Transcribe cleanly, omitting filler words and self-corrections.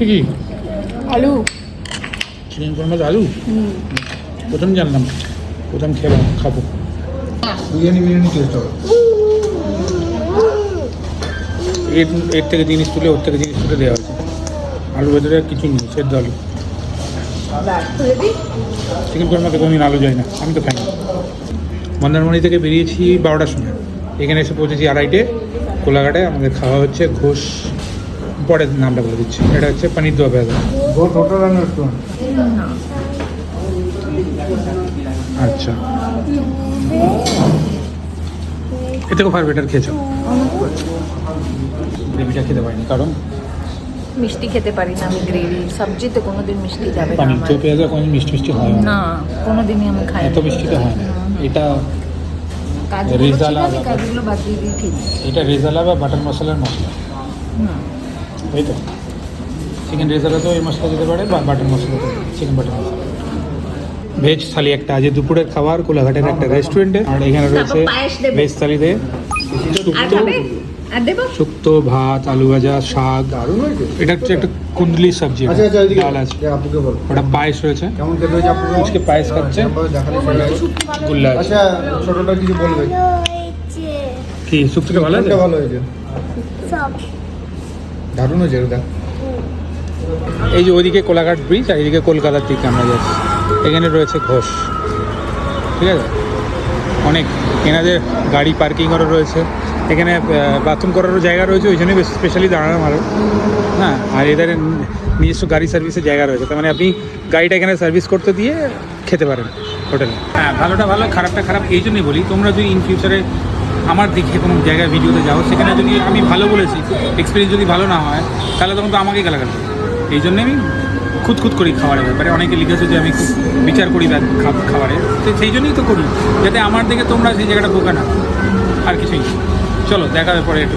কি আলু চিকেন কোরমার আলু প্রথম জানলাম, প্রথম খেলাম, খাবো। বিরিয়ানি টেস্ট হবে। এর থেকে জিনিস তুলে ওর থেকে জিনিস তুলে দেওয়া হয়েছে। আলু ভেতরে কিছু নেই, সেদ্ধ আলু। চিকেন কোরমাতে কোনোদিন আলু যায় না, আমি তো খাই না। মন্দারমণি থেকে বেরিয়েছি 12টার সময়, এখানে এসে পৌঁছেছি 2:30টে। কোলাঘাটে আমাদের খাওয়া হচ্ছে ঘোষ, পরের নামটা বলে দিচ্ছি, এটা হচ্ছে paneer do pyaza. Ghosh hotel and restaurant. আচ্ছা, এ থেকেও ফার বেটার খেয়েছো। গ্রেভিটা খেতে পারিনি কারণ মিষ্টি খেতে পারি না আমি। গ্রেভি সবজিতে কোনোদিন মিষ্টি যাবে না পনির আমার। দোয়া পেঁয়াজা কোনো মিষ্টি মিষ্টি হয় না, না কোনোদিনই আমি খাই এত মিষ্টি তো হয় না। এটা কাজগুলো রেজালা ছিল, আমি কাজগুলো বাদ দিয়ে দিয়ে খেয়েছি। এটা রেজালা বা বাটার মশলার মশলা, তাই তো? চিকেন রেজালাতেও এই মশলা দিতে পারে বা বাটার মশলাতে, চিকেন বাটার মশলা। ভেজ থালি একটা, আজ দুপুরের খাবার কোলাঘাটের একটা রেস্টুরেন্টে। আর এখানে রয়েছে ভেজ থালিতে শুক্তো, ভাত, আলু ভাজা, শাক। এটা হচ্ছে একটা কুন্দলি সবজি, ডাল আছে, ওটা পায়েস রয়েছে। আজকে পায়েস খাচ্ছে, গুল্লা আছে। ছোটটা কিছু বলবে কি শুক্তোটা ভালো আছে? ভালো হয়েছে, দারুণ হয়েছে এটা। এই যে ওইদিকে কোলাঘাট ব্রিজ আর এইদিকে কলকাতার দিকে আমরা যাচ্ছি। এখানে রয়েছে ঘোষ, ঠিক আছে? অনেক এনাদের গাড়ি পার্কিংয়েরও রয়েছে, এখানে বাথরুম করারও জায়গা রয়েছে, ওই জন্যই বেশ স্পেশালি দাঁড়ানো ভালো। হ্যাঁ, আর এদের নিজস্ব গাড়ি সার্ভিসের জায়গা রয়েছে, তার মানে আপনি গাড়িটা এখানে সার্ভিস করতে দিয়ে খেতে পারেন হোটেলে। হ্যাঁ, ভালোটা ভালো, খারাপটা খারাপ। এই জন্যই বলি, তোমরা যদি ইন ফিউচারে আমার দেখে কোনো জায়গায় ভিডিওতে যাও, সেখানে যদি আমি ভালো বলেছি, এক্সপিরিয়েন্স যদি ভালো না হয়, তাহলে তখন তো আমাকেই গালাগাল করবে। এই জন্যে আমি খুঁত করি খাবারের ব্যাপারে। অনেকে লিখেছে যে আমি খুব বিচার করি খাবারে, তো সেই জন্যই তো করি, যাতে আমার দেখে তোমরা সেই জায়গাটা বোকা না, আর কিছুই। চলো দেখা হবে পরে একটু।